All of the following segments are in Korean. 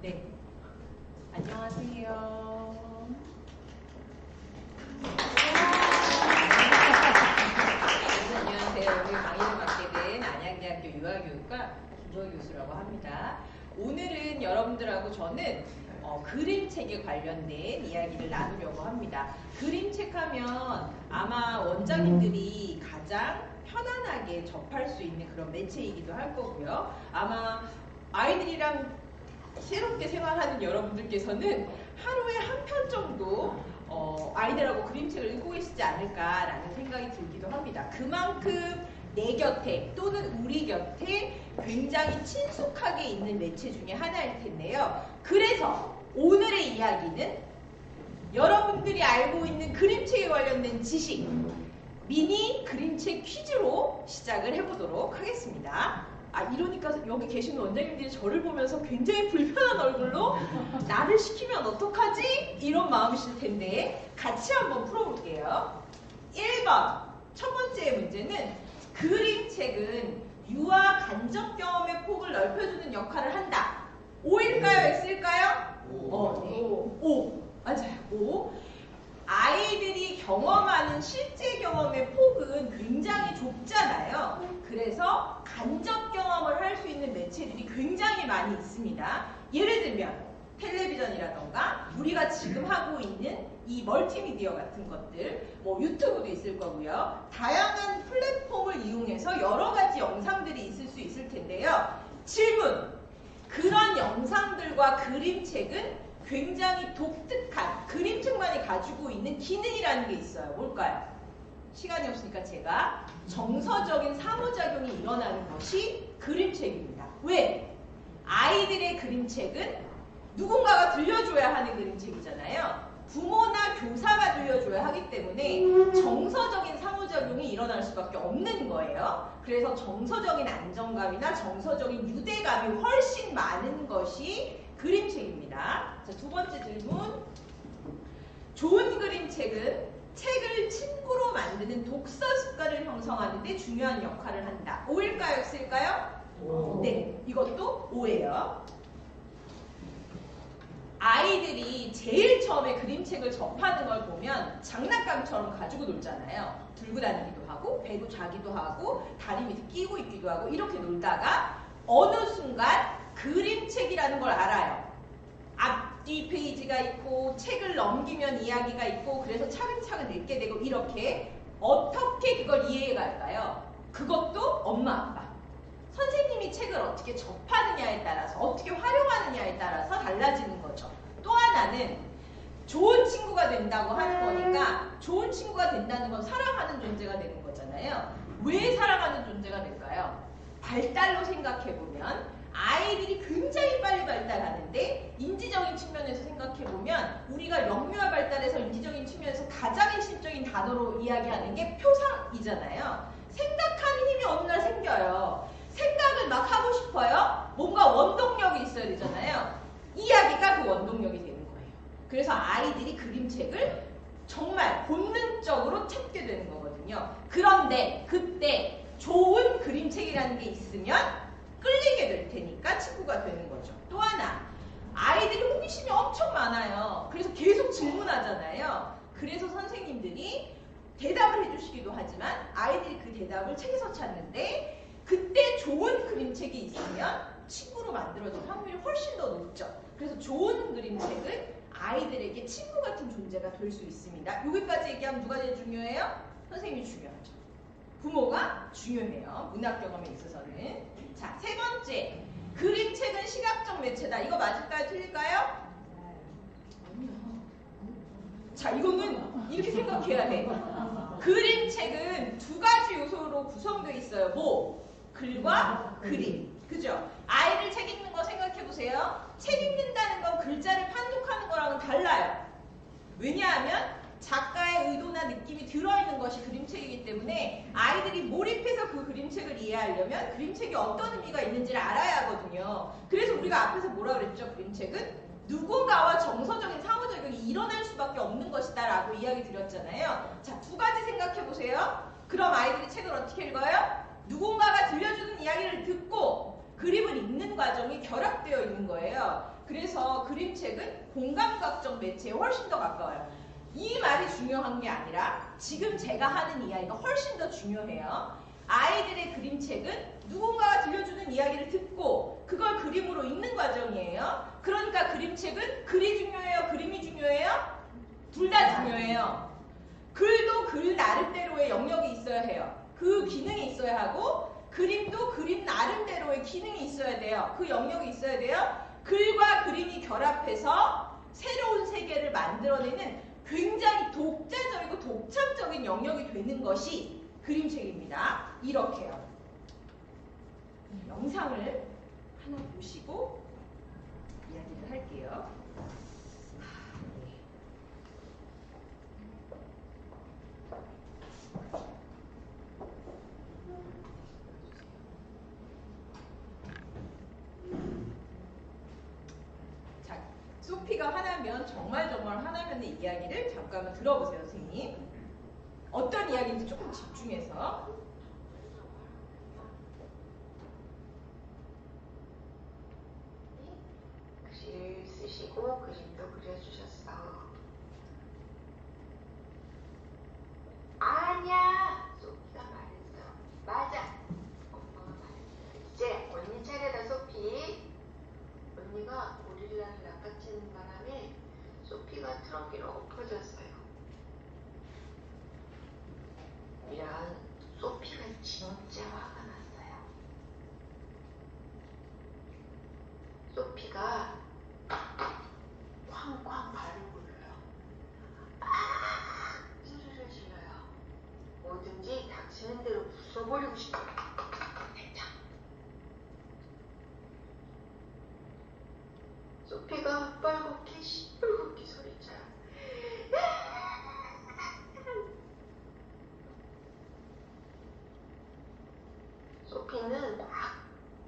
네. 안녕하세요. 안녕하세요. 오늘 강의를 맡게 된 안양대학교 유아교육과 김보영 교수라고 합니다. 오늘은 여러분들하고 저는 그림책에 관련된 이야기를 나누려고 합니다. 그림책 하면 아마 원장님들이 가장 편안하게 접할 수 있는 그런 매체이기도 할 거고요. 아마 아이들이랑 새롭게 생활하는 여러분들께서는 하루에 한 편 정도 아이들하고 그림책을 읽고 계시지 않을까라는 생각이 들기도 합니다. 그만큼 내 곁에 또는 우리 곁에 굉장히 친숙하게 있는 매체 중에 하나일 텐데요. 그래서 오늘의 이야기는 여러분들이 알고 있는 그림책에 관련된 지식, 미니 그림책 퀴즈로 시작을 해보도록 하겠습니다. 이러니까 여기 계신 원장님들이 저를 보면서 굉장히 불편한 얼굴로 나를 시키면 어떡하지? 이런 마음이실 텐데 같이 한번 풀어볼게요. 1번 첫 번째 문제는 그림책은 유아 간접 경험의 폭을 넓혀주는 역할을 한다. O일까요? X일까요? 네. O. 맞아요. O. 아이들이 경험하는 실제 경험의 폭은 굉장히 좁잖아요. 그래서 간접 경험을 할 수 있는 매체들이 굉장히 많이 있습니다. 예를 들면 텔레비전이라던가 우리가 지금 하고 있는 이 멀티미디어 같은 것들, 뭐 유튜브도 있을 거고요. 다양한 플랫폼을 이용해서 여러 가지 영상들이 있을 수 있을 텐데요. 질문! 그런 영상들과 그림책은 굉장히 독특한 그림책만이 가지고 있는 기능이라는 게 있어요. 뭘까요? 시간이 없으니까 제가 정서적인 상호작용이 일어나는 것이 그림책입니다. 왜? 아이들의 그림책은 누군가가 들려줘야 하는 그림책이잖아요. 부모나 교사가 들려줘야 하기 때문에 정서적인 상호작용이 일어날 수밖에 없는 거예요. 그래서 정서적인 안정감이나 정서적인 유대감이 훨씬 많은 것이 그림책입니다. 자, 두 번째 질문. 좋은 그림책은 책을 친구로 만드는 독서 습관을 형성하는 데 중요한 역할을 한다. O일까요? X일까요? O. 네, 이것도 O예요. 아이들이 제일 처음에 그림책을 접하는 걸 보면 장난감처럼 가지고 놀잖아요. 들고 다니기도 하고 배고 자기도 하고 다리 밑에 끼고 있기도 하고 이렇게 놀다가 어느 순간 그림책이라는 걸 알아요. 앞뒤 페이지가 있고 책을 넘기면 이야기가 있고 그래서 차근차근 읽게 되고 이렇게 어떻게 그걸 이해해갈까요? 그것도 엄마 아빠. 선생님이 책을 어떻게 접하느냐에 따라서 어떻게 활용하느냐에 따라서 달라지는 거죠. 또 하나는 좋은 친구가 된다고 하는 거니까 좋은 친구가 된다는 건 사랑하는 존재가 되는 거잖아요. 왜 사랑하는 존재가 될까요? 발달로 생각해보면 아이들이 굉장히 빨리 발달하는데 인지적인 측면에서 생각해보면 우리가 영유아 발달에서 인지적인 측면에서 가장 핵심적인 단어로 이야기하는 게 표상이잖아요. 생각하는 힘이 어느 날 생겨요. 생각을 막 하고 싶어요. 뭔가 원동력이 있어야 되잖아요. 이야기가 그 원동력이 되는 거예요. 그래서 아이들이 그림책을 정말 본능적으로 찾게 되는 거거든요. 그런데 그때 좋은 그림책이라는 게 있으면 끌리게 될 테니까 친구가 되는 거죠. 또 하나, 아이들이 호기심이 엄청 많아요. 그래서 계속 질문하잖아요. 그래서 선생님들이 대답을 해주시기도 하지만 아이들이 그 대답을 책에서 찾는데 그때 좋은 그림책이 있으면 친구로 만들어질 확률이 훨씬 더 높죠. 그래서 좋은 그림책은 아이들에게 친구 같은 존재가 될 수 있습니다. 여기까지 얘기하면 누가 제일 중요해요? 선생님이 중요하죠. 부모가 중요해요. 문학 경험에 있어서는. 자, 세 번째. 그림책은 시각적 매체다. 이거 맞을까요? 틀릴까요? 자, 이거는 이렇게 생각해야 돼. 그림책은 두 가지 요소로 구성되어 있어요. 뭐? 글과 그림. 그죠? 아이들 책 읽는 거 생각해보세요. 책 읽는다는 건 글자를 판독하는 거랑은 달라요. 왜냐하면 작가의 의도나 느낌이 들어있는 것이 그림책이기 때문에 아이들이 몰입해서 그 그림책을 이해하려면 그림책이 어떤 의미가 있는지를 알아야 하거든요. 그래서 우리가 앞에서 뭐라 그랬죠? 그림책은 누군가와 정서적인 상호작용이 일어날 수밖에 없는 것이다 라고 이야기 드렸잖아요. 자, 두 가지 생각해보세요. 그럼 아이들이 책을 어떻게 읽어요? 누군가가 들려주는 이야기를 듣고 그림을 읽는 과정이 결합되어 있는 거예요. 그래서 그림책은 공감각적 매체에 훨씬 더 가까워요. 이 말이 중요한 게 아니라 지금 제가 하는 이야기가 훨씬 더 중요해요. 아이들의 그림책은 누군가가 들려주는 이야기를 듣고 그걸 그림으로 읽는 과정이에요. 그러니까 그림책은 글이 중요해요? 그림이 중요해요? 둘 다 중요해요. 글도 글 나름대로의 영역이 있어야 해요. 그 기능이 있어야 하고 그림도 그림 나름대로의 기능이 있어야 돼요. 그 영역이 있어야 돼요. 글과 그림이 결합해서 새로운 세계를 만들어내는 굉장히 독자적이고 독창적인 영역이 되는 것이 그림책입니다. 이렇게요. 영상을 하나 보시고 이야기를 할게요. 자, 소피가 화나면 정말 화나면의 이야기를 잠깐만 들어보세요, 선생님. 어떤 이야기인지 조금 집중해서. 글을 쓰시고 그림도 그려주셨어. 아니야! 소피가 말했어. 맞아! 엄마가 말했어. 이제 언니 차례다, 소피. 언니가 고릴라를 낚아채는 바람에 소피가 트럭위로 엎어졌어요. 이런 소피가 진짜 화가 났어요. 소피가 쾅쾅 발을 굴려요. 소리를 질러요. 뭐든지 닥치는 대로 부숴버리고 싶어요. 대장. 소피가 뻘겋게 시뻘겋게 소리쳐요. 소피는 막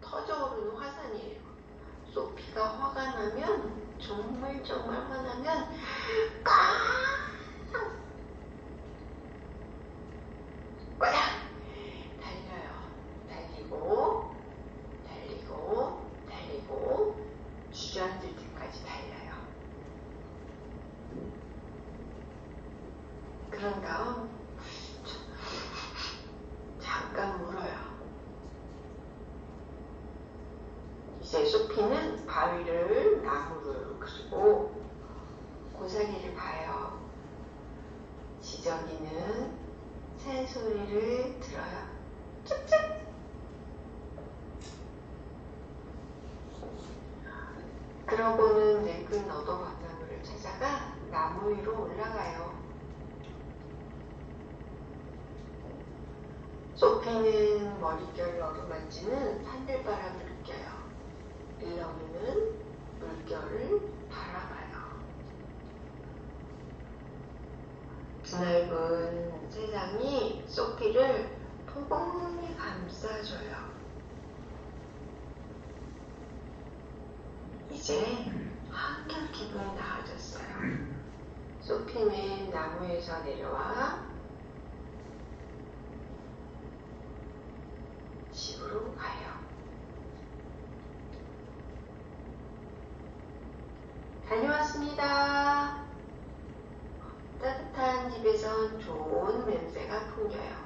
터져오르는 화산이에요. 소피가 화가 나면, 정말 화나면 꼬야! 달려요. 달리고 주저앉을 때까지 달려요. 그런 다음 잠깐 울어요. 이제 소피는 바위를, 나무를, 그리고 고사리를 봐요. 지저귀는 새소리를 들어요. 툭툭! 그러고는 늙은 너도 바나무를 찾아가 나무 위로 올라가요. 소피는 머릿결을 얻어만지는 산들바람을 느껴요. 일렁이는 물결을 바라봐요. 드넓은 세상이 소피를 포근히 감싸줘요. 이제 한결 기분이 나아졌어요. 소피는 나무에서 내려와 집으로 가요. 다녀왔습니다. 따뜻한 집에선 좋은 냄새가 풍겨요.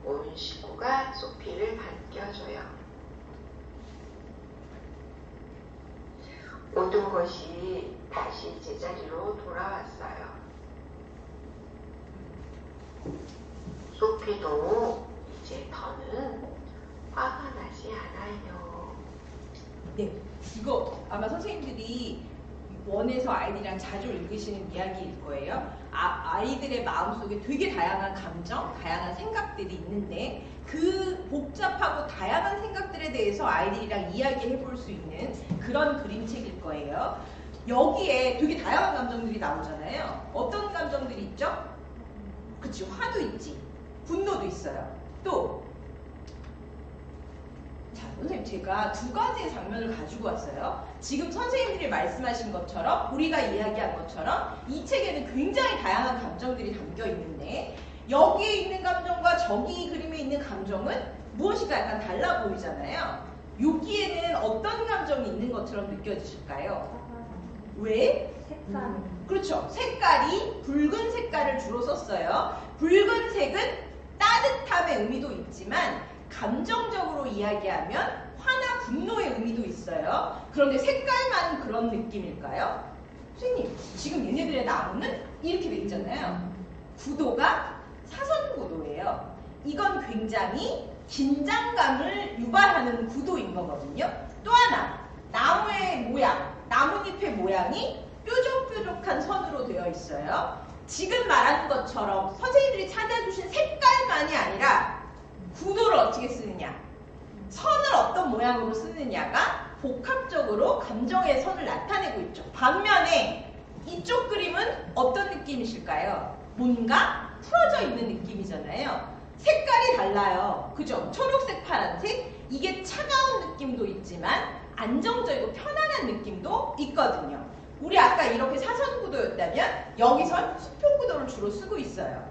온 식구가 소피를 반겨줘요. 모든 것이 다시 제자리로 돌아왔어요. 소피도 이제 더는 화가 나지 않아요. 네, 이거 아마 선생님들이 원에서 아이들이랑 자주 읽으시는 이야기일 거예요. 아이들의 마음속에 되게 다양한 감정, 다양한 생각들이 있는데 그 복잡하고 다양한 생각들에 대해서 아이들이랑 이야기해 볼 수 있는 그런 그림책일 거예요. 여기에 되게 다양한 감정들이 나오잖아요. 어떤 감정들이 있죠? 그치, 화도 있지, 분노도 있어요. 또 자, 선생님, 제가 두 가지의 장면을 가지고 왔어요. 지금 선생님들이 말씀하신 것처럼, 우리가 이야기한 것처럼 이 책에는 굉장히 다양한 감정들이 담겨 있는데 여기에 있는 감정과 저기 그림에 있는 감정은 무엇인가 약간 달라 보이잖아요. 여기에는 어떤 감정이 있는 것처럼 느껴지실까요? 왜? 색깔. 그렇죠. 색깔이 붉은 색깔을 주로 썼어요. 붉은색은 따뜻함의 의미도 있지만 감정적으로 이야기하면 화나 분노의 의미도 있어요. 그런데 색깔만 그런 느낌일까요? 선생님, 지금 얘네들의 나무는 이렇게 돼 있잖아요. 구도가 사선 구도예요. 이건 굉장히 긴장감을 유발하는 구도인 거거든요. 또 하나, 나무의 모양, 나뭇잎의 모양이 뾰족뾰족한 선으로 되어 있어요. 지금 말하는 것처럼 선생님들이 찾아주신 색깔만이 아니라 구도를 어떻게 쓰느냐, 선을 어떤 모양으로 쓰느냐가 복합적으로 감정의 선을 나타내고 있죠. 반면에 이쪽 그림은 어떤 느낌이실까요? 뭔가 풀어져 있는 느낌이잖아요. 색깔이 달라요. 그죠? 초록색, 파란색. 이게 차가운 느낌도 있지만 안정적이고 편안한 느낌도 있거든요. 우리 아까 이렇게 사선 구도였다면 여기선 수평 구도를 주로 쓰고 있어요.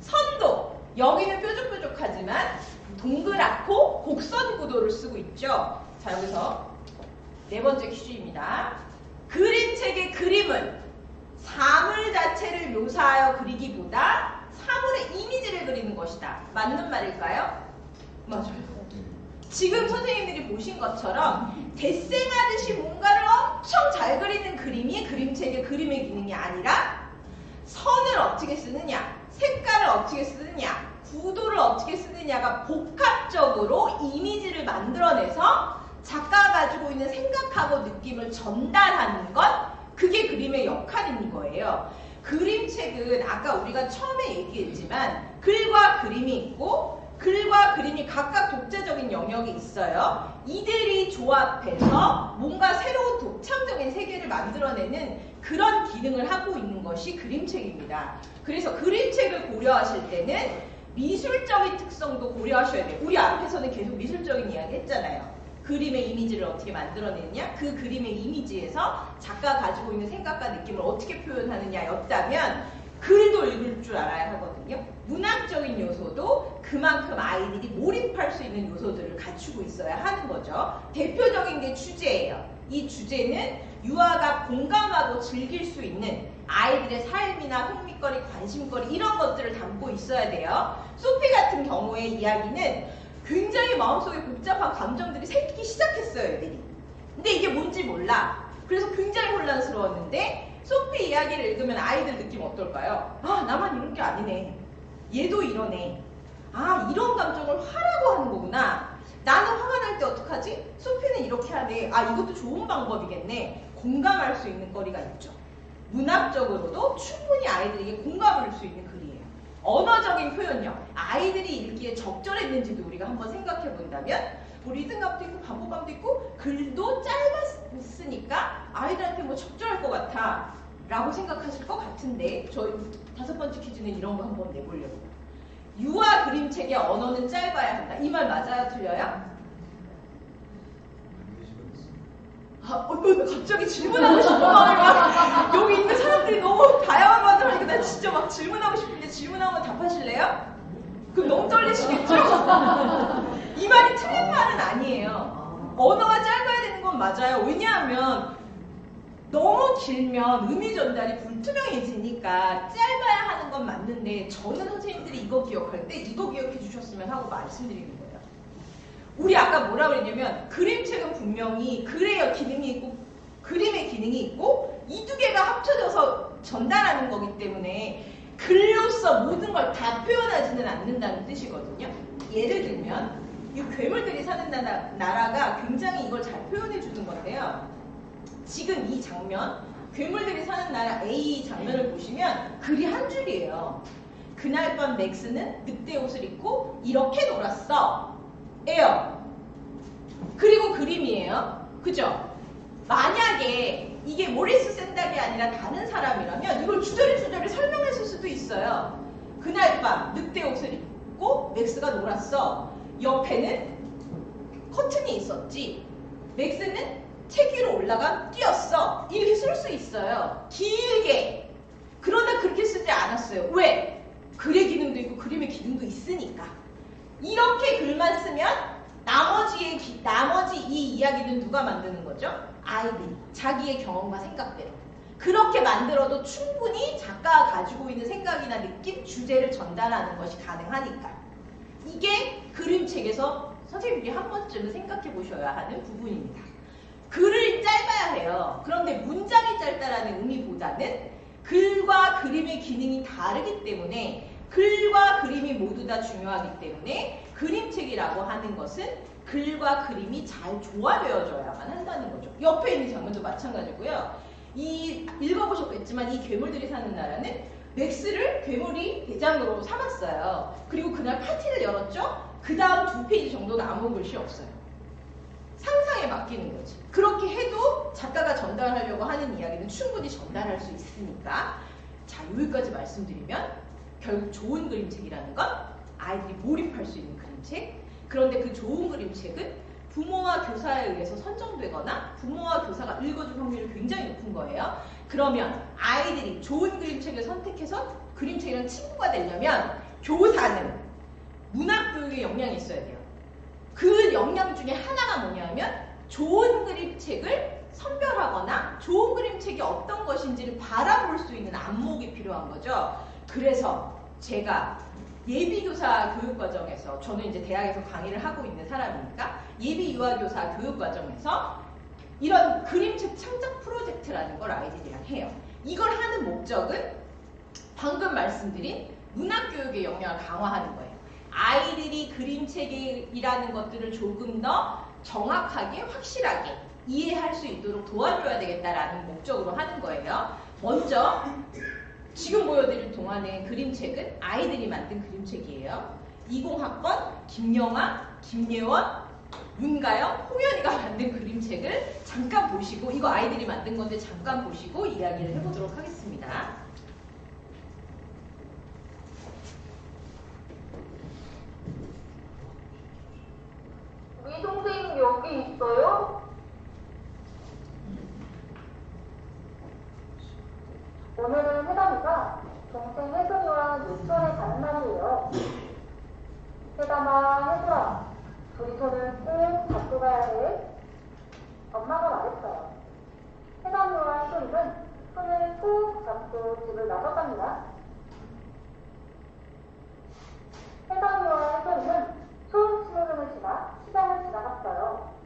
선도 여기는 뾰족뾰족하지만 동그랗고 곡선 구도를 쓰고 있죠. 자, 여기서 네 번째 퀴즈입니다. 그림책의 그림은 사물 자체를 묘사하여 그리기보다 사물의 이미지를 그리는 것이다. 맞는 말일까요? 맞아요. 지금 선생님들이 보신 것처럼 데생하듯이 뭔가를 엄청 잘 그리는 그림이 그림책의 그림의 기능이 아니라 선을 어떻게 쓰느냐, 색깔을 어떻게 쓰느냐, 구도를 어떻게 쓰느냐가 복합적으로 이미지를 만들어내서 작가가 가지고 있는 생각하고 느낌을 전달하는 것, 그게 그림의 역할인 거예요. 그림책은 아까 우리가 처음에 얘기했지만 글과 그림이 있고 글과 그림이 각각 독자적인 영역이 있어요. 이들이 조합해서 뭔가 새로운 독창적인 세계를 만들어내는 그런 기능을 하고 있는 것이 그림책입니다. 그래서 그림책을 고려하실 때는 미술적인 특성도 고려하셔야 돼요. 우리 앞에서는 계속 미술적인 이야기 했잖아요. 그림의 이미지를 어떻게 만들어내느냐, 그 그림의 이미지에서 작가가 가지고 있는 생각과 느낌을 어떻게 표현하느냐였다면 글도 읽을 줄 알아야 하거든요. 문학적인 요소도 그만큼 아이들이 몰입할 수 있는 요소들을 갖추고 있어야 하는 거죠. 대표적인 게 주제예요. 이 주제는 유아가 공감하고 즐길 수 있는 아이들의 삶이나 흥미거리, 관심거리 이런 것들을 담고 있어야 돼요. 소피 같은 경우의 이야기는 굉장히 마음속에 복잡한 감정들이 생기기 시작했어요, 애들이. 근데 이게 뭔지 몰라. 그래서 굉장히 혼란스러웠는데 소피 이야기를 읽으면 아이들 느낌 어떨까요? 아, 나만 이런 게 아니네. 얘도 이러네. 아, 이런 감정을 화라고 하는 거구나. 나는 화가 날 때 어떡하지? 소피는 이렇게 하네. 아, 이것도 좋은 방법이겠네. 공감할 수 있는 거리가 있죠. 문학적으로도 충분히 아이들에게 공감을 줄 수 있는 글이에요. 언어적인 표현력, 아이들이 읽기에 적절했는지도 우리가 한번 생각해 본다면 뭐 리듬감도 있고 반복감도 있고 글도 짧았으니까 아이들한테 뭐 적절할 것 같아 라고 생각하실 것 같은데 저희 다섯 번째 퀴즈는 이런 거 한번 내보려고요. 유아 그림책의 언어는 짧아야 한다. 이 말 맞아요? 틀려요? 갑자기 질문하고 싶은 마음이 막 여기 있는 사람들이 너무 다양한 말을 하니까 나 진짜 막 질문하고 싶은데 질문하면 답하실래요? 그럼 너무 떨리시겠죠? 이 말이 틀린 말은 아니에요. 언어가 짧아야 되는 건 맞아요. 왜냐하면 너무 길면 의미 전달이 불투명해지니까 짧아야 하는 건 맞는데 저는 선생님들이 이거 기억할 때 이거 기억해 주셨으면 하고 말씀드리는 거예요. 우리 아까 뭐라 그랬냐면 그림책은 분명히 글의 기능이 있고 그림의 기능이 있고 이 두 개가 합쳐져서 전달하는 거기 때문에 글로서 모든 걸 다 표현하지는 않는다는 뜻이거든요. 예를 들면 이 괴물들이 사는 나라가 굉장히 이걸 잘 표현해 주는 건데요. 지금 이 장면, 괴물들이 사는 나라 A 장면을 보시면 글이 한 줄이에요. 그날 밤 맥스는 늑대 옷을 입고 이렇게 놀았어. 예요. 그리고 그림이에요. 그죠? 만약에 이게 모리스 샌닥이 아니라 다른 사람이라면 이걸 주저리 설명했을 수도 있어요. 그날 밤 늑대 옷을 입고 맥스가 놀았어. 옆에는 커튼이 있었지. 맥스는 책 위로 올라가 뛰었어. 이렇게 쓸 수 있어요. 길게. 그러나 그렇게 쓰지 않았어요. 왜? 글의 기능도 있고 그림의 기능도 있으니까. 이렇게 글만 쓰면 나머지 이 이야기는 누가 만드는 거죠? 아이들이 자기의 경험과 생각대로. 그렇게 만들어도 충분히 작가가 가지고 있는 생각이나 느낌, 주제를 전달하는 것이 가능하니까. 이게 그림책에서 선생님들이 한 번쯤은 생각해 보셔야 하는 부분입니다. 글을 짧아야 해요. 그런데 문장이 짧다라는 의미보다는 글과 그림의 기능이 다르기 때문에 글과 그림이 모두 다 중요하기 때문에 그림책이라고 하는 것은 글과 그림이 잘 조화되어져야만 한다는 거죠. 옆에 있는 장면도 마찬가지고요. 읽어보셨겠지만 이 괴물들이 사는 나라는 맥스를 괴물이 대장으로 삼았어요. 그리고 그날 파티를 열었죠. 그 다음 2페이지 정도는 아무 글씨 없어요. 상상에 맡기는 거지. 그렇게 해도 작가가 전달하려고 하는 이야기는 충분히 전달할 수 있으니까. 자, 여기까지 말씀드리면 결국 좋은 그림책이라는 건 아이들이 몰입할 수 있는 그림책. 그런데 그 좋은 그림책은 부모와 교사에 의해서 선정되거나 부모와 교사가 읽어줄 확률이 굉장히 높은 거예요. 그러면 아이들이 좋은 그림책을 선택해서 그림책이랑 친구가 되려면 교사는 문학교육에 역량이 있어야 돼요. 그 역량 중에 하나가 뭐냐면 좋은 그림책을 선별하거나 좋은 그림책이 어떤 것인지를 바라볼 수 있는 안목이 필요한 거죠. 그래서 제가 예비교사 교육과정에서, 저는 이제 대학에서 강의를 하고 있는 사람이니까 예비유아교사 교육과정에서 이런 그림책 창작 프로젝트라는 걸 아이들이랑 해요. 이걸 하는 목적은 방금 말씀드린 문학교육의 역량을 강화하는 거예요. 아이들이 그림책이라는 것들을 조금 더 정확하게 확실하게 이해할 수 있도록 도와줘야 되겠다라는 목적으로 하는 거예요. 먼저 지금 보여드릴 동안의 그림책은 아이들이 만든 그림책이에요. 20학번 김영아, 김예원, 문가영, 홍현이가 만든 그림책을 잠깐 보시고, 이거 아이들이 만든 건데 잠깐 보시고 이야기를 해보도록 하겠습니다. 우리 동생 여기 있어요? 오늘은 혜담이가 동생 혜선이와 유치원에 가는 날이에요. 혜담아, 혜솔아, 둘이 손을 꼭 잡고 가야 해. 엄마가 말했어요. 혜담이와 혜솔이는 손을 꼭 잡고 집을 나섰답니다. 혜담이와 혜솔이는 초음 신호등을 지나 시장을 지나갔어요.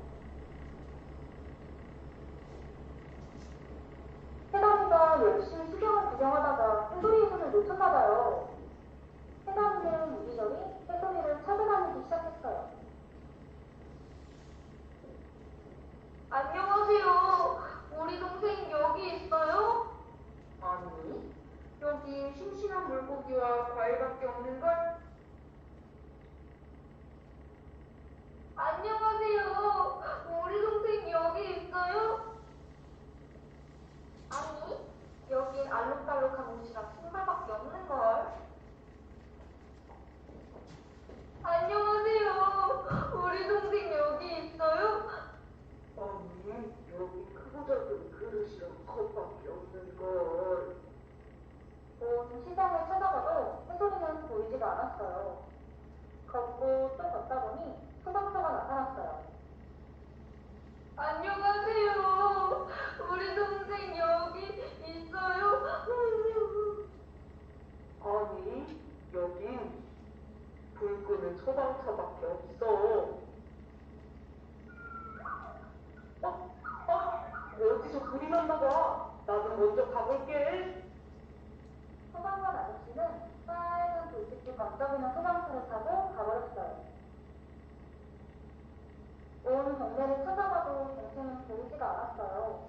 혜담이가 열심히 수경을 구경하다가 혜솔이의 손을 놓쳤나봐요. 혜담이는 이리저리 혜솔이를 찾아다니기 시작했어요. 안녕하세요. 우리 동생 여기 있어요? 아니, 여기 싱싱한 물고기와 과일밖에 없는걸? 안녕하세요. 우리 동생 여기 있어요? 아니, 여긴 알록달록한 옷이랑 신발밖에 없는걸. 안녕하세요. 우리 동생 여기 있어요? 아니, 여기 크고 작은 그릇이랑 컵밖에 없는걸. 온 시장을 찾아가도 혜솔이는 보이지가 않았어요. 걷고 또 걷다 보니 소방차가 나타났어요. 안녕하세요. 우리 동생 여기 있어요? 아니, 여긴 불 끄는 소방차밖에 없어. 어디서 불이 났나 봐. 나도 먼저 가볼게. 소방관 아저씨는 빨간 불빛이 반짝이는 소방차를 타고 가버렸어요. 온 동네를 찾아가도 동생은 보이지가 않았어요.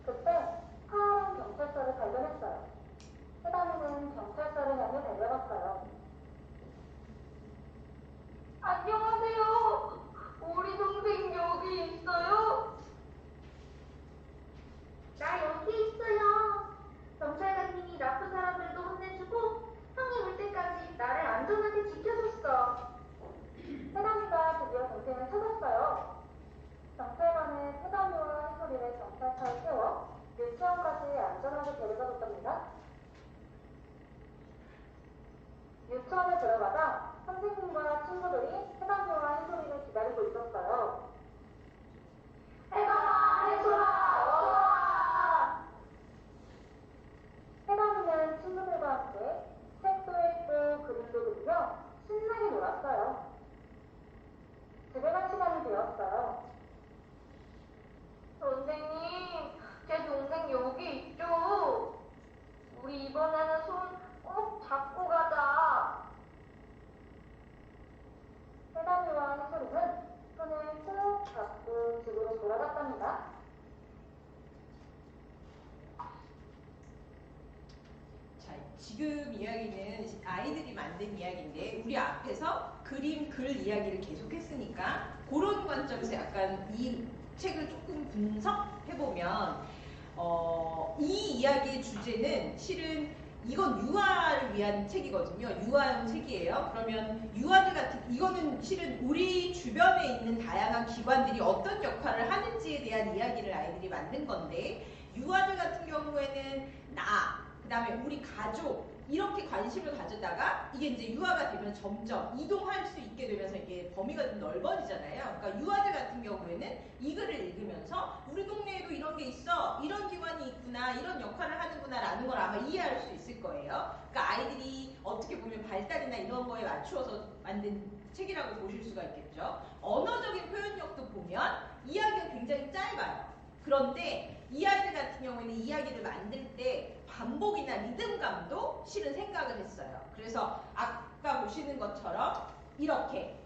그때 파란 경찰서를 발견했어요. 혜담이는 경찰서를 향해 달려갔어요. 안녕하세요. 우리 동생 여기 있어요? 나 여기 있어요. 경찰관님이 나쁜 사람들도 혼내주고 형이 올 때까지 나를 안전하게 지켜줬어. 혜담이가 드디어 동생을 찾았어요. 경찰관은 혜담이와 혜솔이를 경찰차에 태워 유치원까지 안전하게 데려가줬답니다. 유치원에 들어가자 선생님과 친구들이 혜담이와 혜솔이를 기다리고 있었어요. 지금 이야기는 아이들이 만든 이야기인데 우리 앞에서 그림, 글 이야기를 계속했으니까 그런 관점에서 약간 이 책을 조금 분석해보면 이 이야기의 주제는 실은 이건 유아를 위한 책이거든요. 유아용 책이에요. 그러면 유아들 같은 이거는 실은 우리 주변에 있는 다양한 기관들이 어떤 역할을 하는지에 대한 이야기를 아이들이 만든 건데 유아들 같은 경우에는 그 다음에 우리 가족 이렇게 관심을 가졌다가 이게 이제 유아가 되면 점점 이동할 수 있게 되면서 이게 범위가 좀 넓어지잖아요. 그러니까 유아들 같은 경우에는 이 글을 읽으면서 우리 동네에도 이런 게 있어, 이런 기관이 있구나, 이런 역할을 하는구나 라는 걸 아마 이해할 수 있을 거예요. 그러니까 아이들이 어떻게 보면 발달이나 이런 거에 맞추어서 만든 책이라고 보실 수가 있겠죠. 언어적인 표현력도 보면 이야기가 굉장히 짧아요. 그런데 이 아이들 같은 경우에는 이야기를 만들 때 반복이나 리듬감도 실은 생각을 했어요. 그래서 아까 보시는 것처럼 이렇게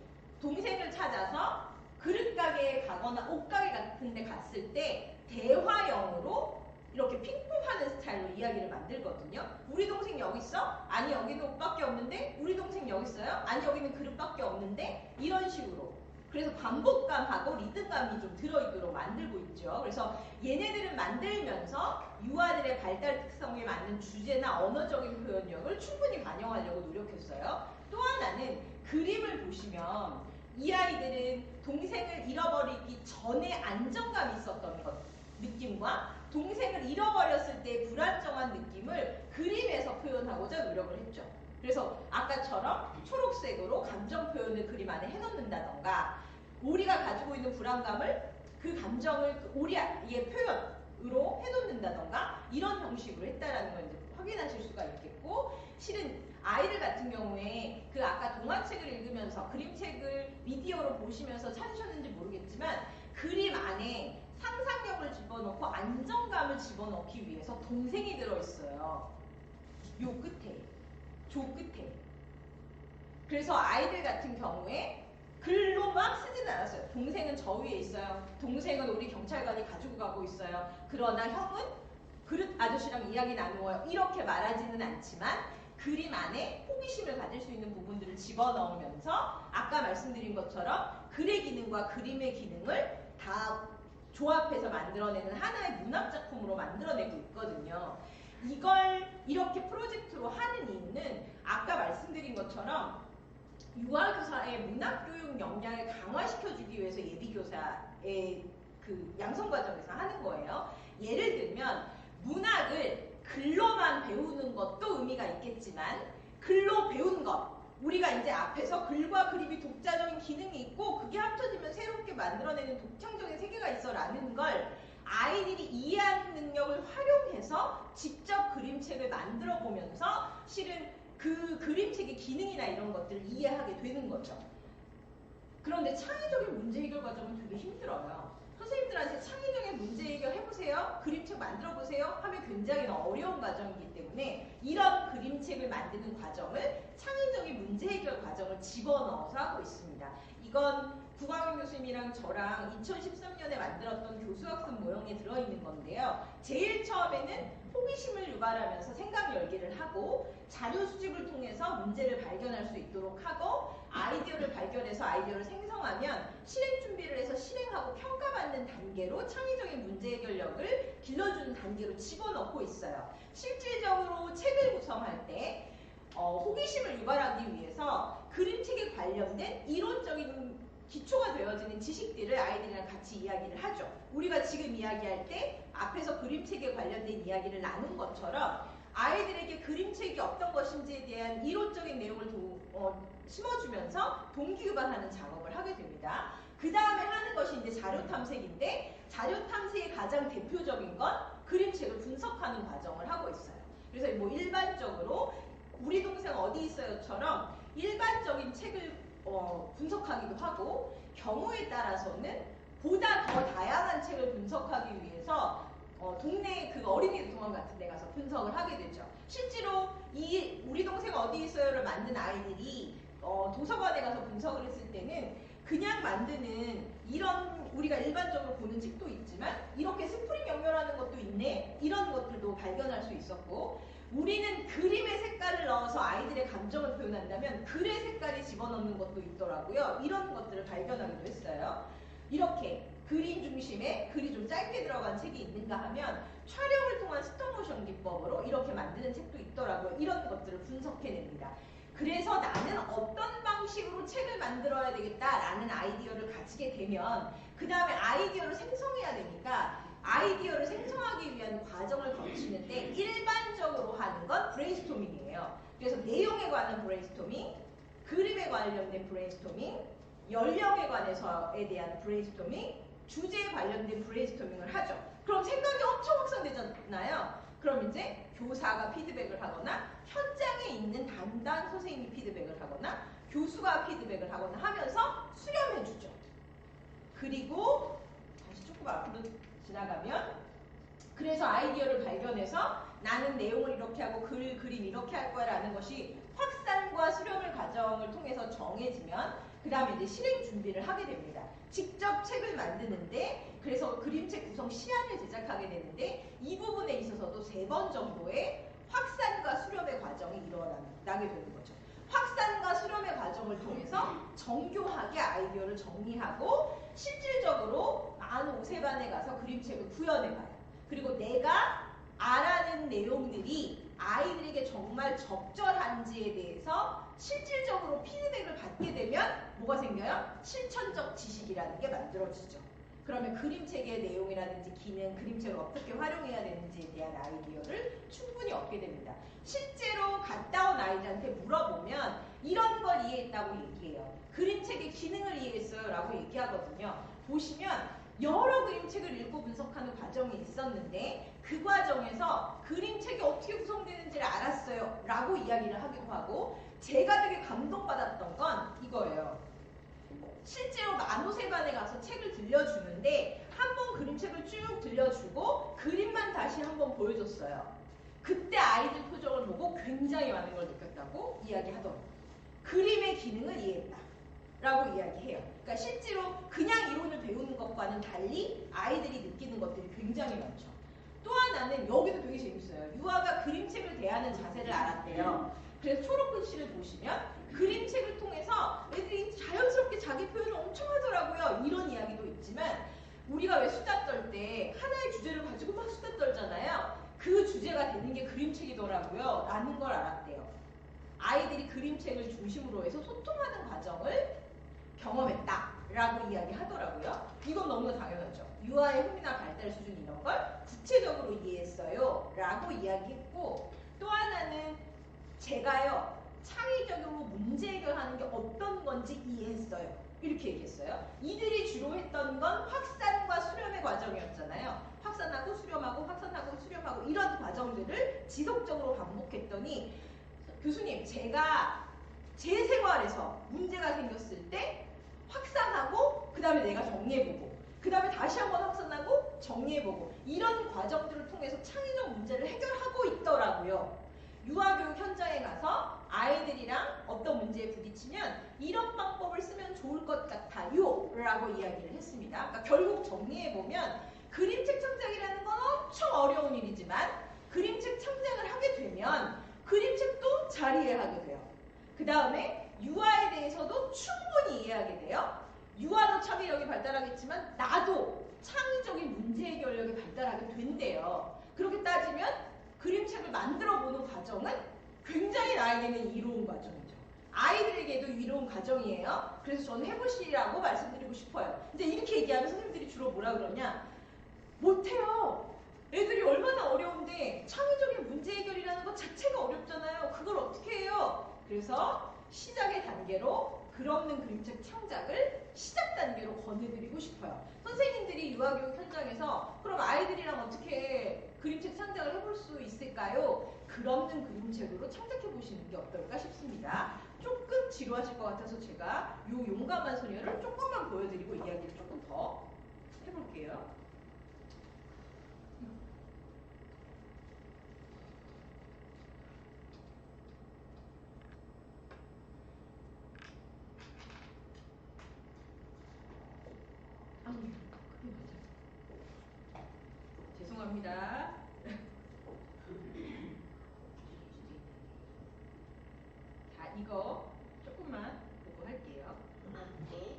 동생을 찾아서 그릇가게에 가거나 옷가게 같은 데 갔을 때 대화형으로 이렇게 핑퐁하는 스타일로 이야기를 만들거든요. 우리 동생 여기 있어? 아니 여기는 옷밖에 없는데? 우리 동생 여기 있어요? 아니 여기는 그릇밖에 없는데? 이런 식으로. 그래서 반복감하고 리듬감이 좀 들어있도록 만들고 있죠. 그래서 얘네들은 만들면서 유아들의 발달 특성에 맞는 주제나 언어적인 표현력을 충분히 반영하려고 노력했어요. 또 하나는 그림을 보시면 이 아이들은 동생을 잃어버리기 전에 안정감이 있었던 것, 느낌과 동생을 잃어버렸을 때 불안정한 느낌을 그림에서 표현하고자 노력을 했죠. 그래서 아까처럼 초록색으로 감정 표현을 그림 안에 해놓는다던가 우리가 가지고 있는 불안감을 그 감정을 우리의 표현으로 해놓는다던가 이런 형식으로 했다라는 걸 이제 확인하실 수가 있겠고 실은 아이들 같은 경우에 그 아까 동화책을 읽으면서 그림책을 미디어로 보시면서 찾으셨는지 모르겠지만 그림 안에 상상력을 집어넣고 안정감을 집어넣기 위해서 동생이 들어있어요. 요 끝에. 조 끝에. 그래서 아이들 같은 경우에 글로만 쓰지는 않았어요. 동생은 저 위에 있어요. 동생은 우리 경찰관이 가지고 가고 있어요. 그러나 형은 그릇 아저씨랑 이야기 나누어요. 이렇게 말하지는 않지만 그림 안에 호기심을 가질 수 있는 부분들을 집어넣으면서 아까 말씀드린 것처럼 글의 기능과 그림의 기능을 다 조합해서 만들어내는 하나의 문학작품으로 만들어내고 있거든요. 이걸 이렇게 프로젝트로 하는 이유는 아까 말씀드린 것처럼 유아교사의 문학교육 역량을 강화시켜주기 위해서 예비교사의 그 양성과정에서 하는 거예요. 예를 들면 문학을 글로만 배우는 것도 의미가 있겠지만 글로 배운 것 우리가 이제 앞에서 글과 그림이 독자적인 기능이 있고 그게 합쳐지면 새롭게 만들어내는 독창적인 세계가 있어 라는 걸 아이들이 이해하는 능력을 활용해서 직접 그림책을 만들어 보면서 실은 그 그림책의 기능이나 이런 것들을 이해하게 되는 거죠. 그런데 창의적인 문제 해결 과정은 되게 힘들어요. 선생님들한테 창의적인 문제 해결 해보세요. 그림책 만들어보세요. 하면 굉장히 어려운 과정이기 때문에 이런 그림책을 만드는 과정을 창의적인 문제 해결 과정을 집어넣어서 하고 있습니다. 이건 구광윤 교수님이랑 저랑 2013년에 만들었던 교수학습 모형에 들어있는 건데요. 제일 처음에는 호기심을 유발하면서 생각 열기를 하고 자료 수집을 통해서 문제를 발견할 수 있도록 하고 아이디어를 발견해서 아이디어를 생성하면 실행 준비를 해서 실행하고 평가받는 단계로 창의적인 문제 해결력을 길러주는 단계로 집어넣고 있어요. 실질적으로 책을 구성할 때 호기심을 유발하기 위해서 그림책에 관련된 이론적인 기초가 되어지는 지식들을 아이들이랑 같이 이야기를 하죠. 우리가 지금 이야기할 때 앞에서 그림책에 관련된 이야기를 나눈 것처럼 아이들에게 그림책이 어떤 것인지에 대한 이론적인 내용을 심어주면서 동기유발하는 작업을 하게 됩니다. 그 다음에 하는 것이 이제 자료탐색인데 자료탐색의 가장 대표적인 건 그림책을 분석하는 과정을 하고 있어요. 그래서 뭐 일반적으로 우리 동생 어디 있어요처럼 일반적인 책을 분석하기도 하고 경우에 따라서는 보다 더 다양한 책을 분석하기 위해서 동네 그 어린이 동원 같은 데 가서 분석을 하게 되죠. 실제로 이 우리 동생 어디 있어요를 만든 아이들이 도서관에 가서 분석을 했을 때는 그냥 만드는 이런 우리가 일반적으로 보는 책도 있지만 이렇게 스프링 연결하는 것도 있네 이런 것들도 발견할 수 있었고 우리는 그림의 색깔을 넣어서 아이들의 감정을 표현한다면 글의 색깔이 집어넣는 것도 있더라고요. 이런 것들을 발견하기도 했어요. 이렇게 그림 중심에 글이 좀 짧게 들어간 책이 있는가 하면 촬영을 통한 스톱모션 기법으로 이렇게 만드는 책도 있더라고요. 이런 것들을 분석해냅니다. 그래서 나는 어떤 방식으로 책을 만들어야 되겠다라는 아이디어를 가지게 되면 그 다음에 아이디어를 생성해야 되니까 아이디어를 생성하기 위한 과정을 거치는데 일반적으로 하는 건 브레인스토밍이에요. 그래서 내용에 관한 브레인스토밍, 그림에 관련된 브레인스토밍, 연령에 관해서에 대한 브레인스토밍, 주제에 관련된 브레인스토밍을 하죠. 그럼 생각이 엄청 확산되잖아요. 그럼 이제 교사가 피드백을 하거나 현장에 있는 담당 선생님이 피드백을 하거나 교수가 피드백을 하거나 하면서 수렴해주죠. 그리고 다시 조금 앞으로 지나가면 그래서 아이디어를 발견해서 나는 내용을 이렇게 하고 그림 이렇게 할 거야 라는 것이 확산과 수렴의 과정을 통해서 정해지면 그 다음에 이제 실행 준비를 하게 됩니다. 직접 책을 만드는데 그래서 그림책 구성 시안을 제작하게 되는데 이 부분에 있어서도 3번 정도의 확산과 수렴의 과정이 일어나게 되는 거죠. 확산과 수렴의 과정을 통해서 정교하게 아이디어를 정리하고 실질적으로 만 5세반에 가서 그림책을 구현해봐요. 그리고 내가 알아낸 내용들이 아이들에게 정말 적절한지에 대해서 실질적으로 피드백을 받게 되면 뭐가 생겨요? 실천적 지식이라는 게 만들어지죠. 그러면 그림책의 내용이라든지 기능, 그림책을 어떻게 활용해야 되는지에 대한 아이디어를 충분히 얻게 됩니다. 실제로 갔다 온 아이들한테 물어보면 이런 걸 이해했다고 얘기해요. 그림책의 기능을 이해했어요 라고 얘기하거든요. 보시면 여러 그림책을 읽고 분석하는 과정이 있었는데 그 과정에서 그림책이 어떻게 구성되는지를 알았어요 라고 이야기를 하기도 하고 제가 되게 감동받았던 건 이거예요. 실제로 만호세반에 가서 책을 들려주는데 한 번 그림책을 쭉 들려주고 그림만 다시 한번 보여줬어요. 그때 아이들 표정을 보고 굉장히 많은 걸 느꼈다고 이야기하더라고요. 그림의 기능을 이해했다 라고 이야기해요. 그러니까 실제로 그냥 이론을 배우는 것과는 달리 아이들이 느끼는 것들이 굉장히 많죠. 또 하나는 여기도 되게 재밌어요. 유아가 그림책을 대하는 자세를 알았대요. 그래서 초록글씨를 보시면 그림책을 통해서 애들이 자연스럽게 자기 표현을 엄청 하더라고요. 이런 이야기도 있지만 우리가 왜 수다 떨 때 하나의 주제를 가지고 막 수다 떨잖아요. 그 주제가 되는 게 그림책이더라고요. 라는 걸 알았대요. 아이들이 그림책을 중심으로 해서 소통하는 과정을 경험했다라고 이야기하더라고요. 이건 너무나 당연하죠. 유아의 흥미나 발달 수준 이런 걸 구체적으로 이해했어요 라고 이야기했고 또 하나는 제가요 창의적으로 문제 해결하는 게 어떤 건지 이해했어요 이렇게 얘기했어요. 이들이 주로 했던 건 확산과 수렴의 과정이었잖아요. 확산하고 수렴하고 확산하고 수렴하고 이런 과정들을 지속적으로 반복했더니 교수님 제가 제 생활에서 문제가 생겼을 때 확산하고 그 다음에 내가 정리해보고 그 다음에 다시 한번 확산하고 정리해보고 이런 과정들을 통해서 창의적 문제를 해결하고 있더라고요. 유아교육 현장에 가서 아이들이랑 어떤 문제에 부딪히면 이런 방법을 쓰면 좋을 것 같아요 라고 이야기를 했습니다. 그러니까 결국 정리해보면 그림책 창작이라는 건 엄청 어려운 일이지만 그림책 창작을 하게 되면 그림책도 잘 이해하게 돼요. 그 다음에 유아에 대해서도 충분히 이해하게 돼요. 유아도 창의력이 발달하겠지만 나도 창의적인 문제 해결력이 발달하게 된대요. 그렇게 따지면 그림책을 만들어보는 과정은 굉장히 나에게는 이로운 과정이죠. 아이들에게도 이로운 과정이에요. 그래서 저는 해보시라고 말씀드리고 싶어요. 이제 이렇게 얘기하면 선생님들이 주로 뭐라 그러냐? 못해요. 애들이 얼마나 어려운데 창의적인 문제 해결이라는 것 자체가 어렵잖아요. 그걸 어떻게 해요? 그래서 시작의 단계로 글없는 그림책 창작을 시작 단계로 권해드리고 싶어요. 선생님들이 유아교육 현장에서 그럼 아이들이랑 어떻게 그림책 창작을 해볼 수 있을까요? 글없는 그림책으로 창작해보시는 게 어떨까 싶습니다. 조금 지루하실 것 같아서 제가 요 용감한 소녀를 조금만 보여드리고 이야기를 조금 더 해볼게요. 죄송합니다. 이거 조금만 보고 할게요. 네.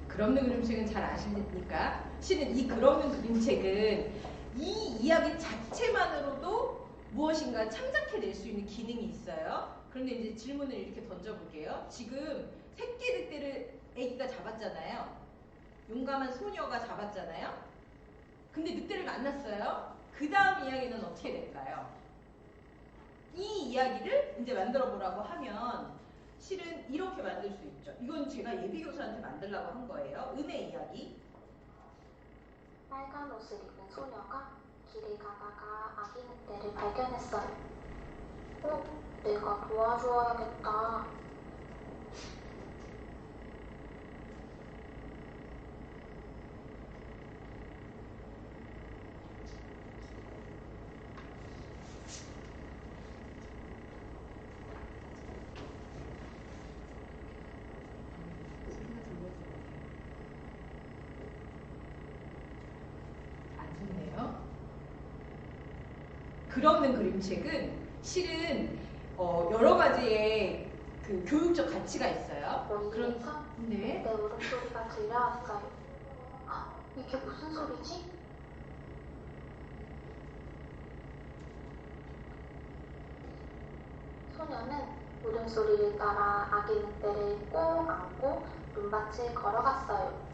글없는 그림책은 잘 아시니까 실은 이 글없는 그림책은 이 이야기 자체만으로도 무엇인가 창작해낼 수 있는 기능이 있어요. 그런데 이제 질문을 이렇게 던져볼게요. 지금 새끼 늑대를 아기가 잡았잖아요. 용감한 소녀가 잡았잖아요. 근데 늑대를 만났어요. 그 다음 이야기는 어떻게 될까요? 이 이야기를 이제 만들어 보라고 하면 실은 이렇게 만들 수 있죠. 이건 제가 예비교사한테 만들라고 한 거예요. 은혜 이야기. 빨간 옷을 입은 소녀가 길을 가다가 아기 늑대를 발견했어요. 내가 도와줘야겠다. 글없는 그림책은 실은 여러 가지의 그 교육적 가치가 있어요. 원리에서 네. 늑대 울음소리가 들려왔어요. 이게 무슨 소리지? 소녀는 울음소리를 따라 아기 늑대를 꼭 안고 눈밭을 걸어갔어요.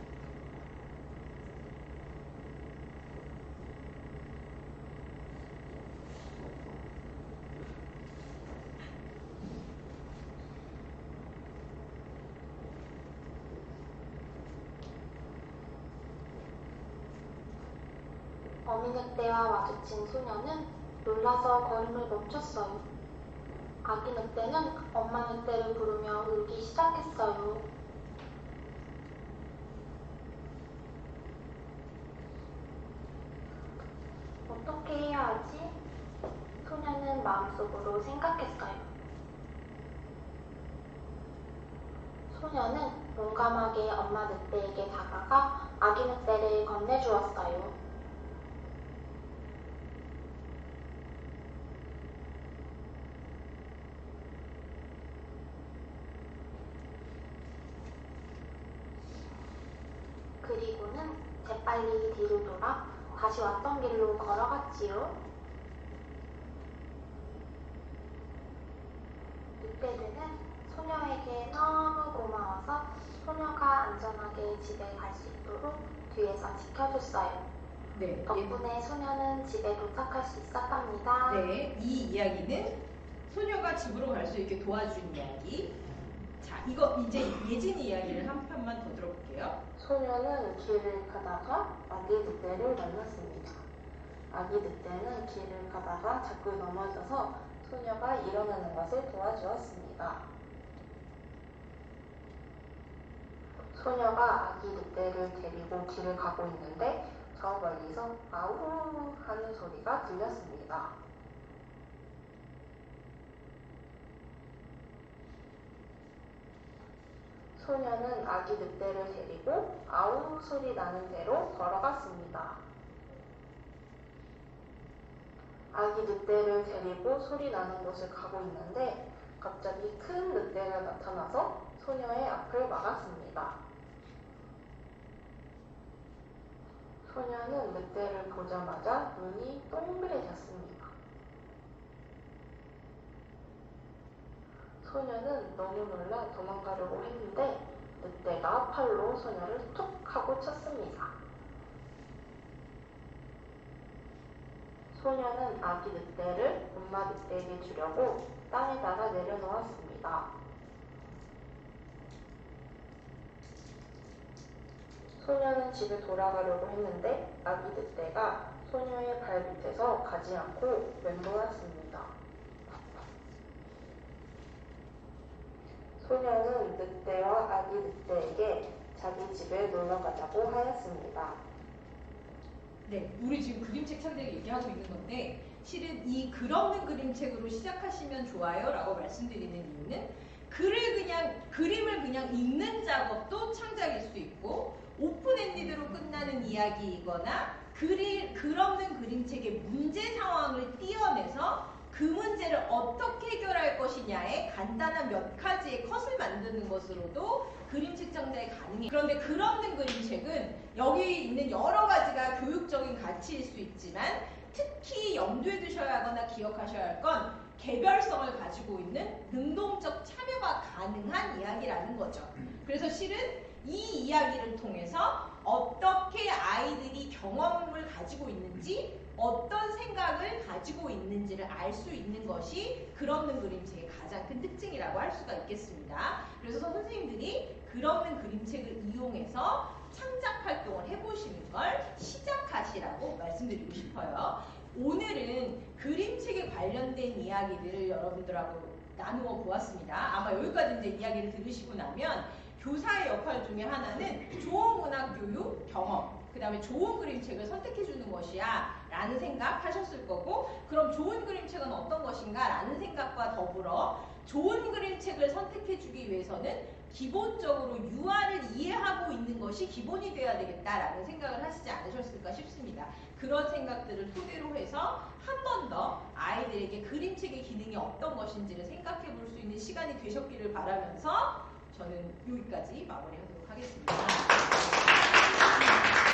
어미 늑대와 마주친 소녀는 놀라서 걸음을 멈췄어요. 아기 늑대는 엄마 늑대를 부르며 울기 시작했어요. 어떻게 해야 하지? 소녀는 마음속으로 생각했어요. 소녀는 용감하게 엄마 늑대에게 다가가 아기 늑대를 건네주었어요. 재빨리 뒤를 돌아 다시 왔던 길로 걸어갔지요. 늑대들은 소녀에게 너무 고마워서 소녀가 안전하게 집에 갈 수 있도록 뒤에서 지켜줬어요. 네. 덕분에 소녀는 집에 도착할 수 있었답니다. 네, 이 이야기는 소녀가 집으로 갈 수 있게 도와준 이야기. 자, 이거 이제 예진이 이야기를 한 편만 더 들어볼게요. 소녀는 길을 가다가 아기 늑대를 만났습니다. 아기 늑대는 길을 가다가 자꾸 넘어져서 소녀가 일어나는 것을 도와주었습니다. 소녀가 아기 늑대를 데리고 길을 가고 있는데 저 멀리서 아우 하는 소리가 들렸습니다. 소녀는 아기 늑대를 데리고 아우 소리 나는 대로 걸어갔습니다. 아기 늑대를 데리고 소리 나는 곳을 가고 있는데 갑자기 큰 늑대가 나타나서 소녀의 앞을 막았습니다. 소녀는 늑대를 보자마자 눈이 동그래졌습니다. 소녀는 너무 놀라 도망가려고 했는데 늑대가 팔로 소녀를 툭 하고 쳤습니다. 소녀는 아기 늑대를 엄마 늑대에게 주려고 땅에다가 내려놓았습니다. 소녀는 집에 돌아가려고 했는데 아기 늑대가 소녀의 발 밑에서 가지 않고 맴돌았습니다. 소녀는 늑대와 아기 늑대에게 자기 집에 놀러 가자고 하였습니다. 네, 우리 지금 그림책 창작 얘기하고 있는 건데 실은 이 글 없는 그림책으로 시작하시면 좋아요 라고 말씀드리는 이유는 그림을 그냥 읽는 작업도 창작일 수 있고 오픈엔디드로 끝나는 이야기이거나 글 없는 그림책의 문제 상황을 띄어내서 그 문제를 어떻게 해결할 것이냐에 간단한 몇 가지의 컷을 만드는 것으로도 그림책 창작이 가능해요. 그런데 글 없는 그림책은 여기 있는 여러 가지가 교육적인 가치일 수 있지만 특히 염두에 두셔야 하거나 기억하셔야 할 건 개별성을 가지고 있는 능동적 참여가 가능한 이야기라는 거죠. 그래서 실은 이 이야기를 통해서 어떻게 아이들이 경험을 가지고 있는지 어떤 생각을 가지고 있는지를 알 수 있는 것이 글 없는 그림책의 가장 큰 특징이라고 할 수가 있겠습니다. 그래서 선생님들이 글 없는 그림책을 이용해서 창작 활동을 해보시는 걸 시작하시라고 말씀드리고 싶어요. 오늘은 그림책에 관련된 이야기들을 여러분들하고 나누어 보았습니다. 아마 여기까지 이제 이야기를 들으시고 나면 교사의 역할 중에 하나는 좋은 문학 교육 경험, 그 다음에 좋은 그림책을 선택해주는 것이야 라는 생각 하셨을 거고, 그럼 좋은 그림책은 어떤 것인가 라는 생각과 더불어 좋은 그림책을 선택해주기 위해서는 기본적으로 유아를 이해하고 있는 것이 기본이 되어야 되겠다라는 생각을 하시지 않으셨을까 싶습니다. 그런 생각들을 토대로 해서 한 번 더 아이들에게 그림책의 기능이 어떤 것인지를 생각해 볼 수 있는 시간이 되셨기를 바라면서 저는 여기까지 마무리하도록 하겠습니다.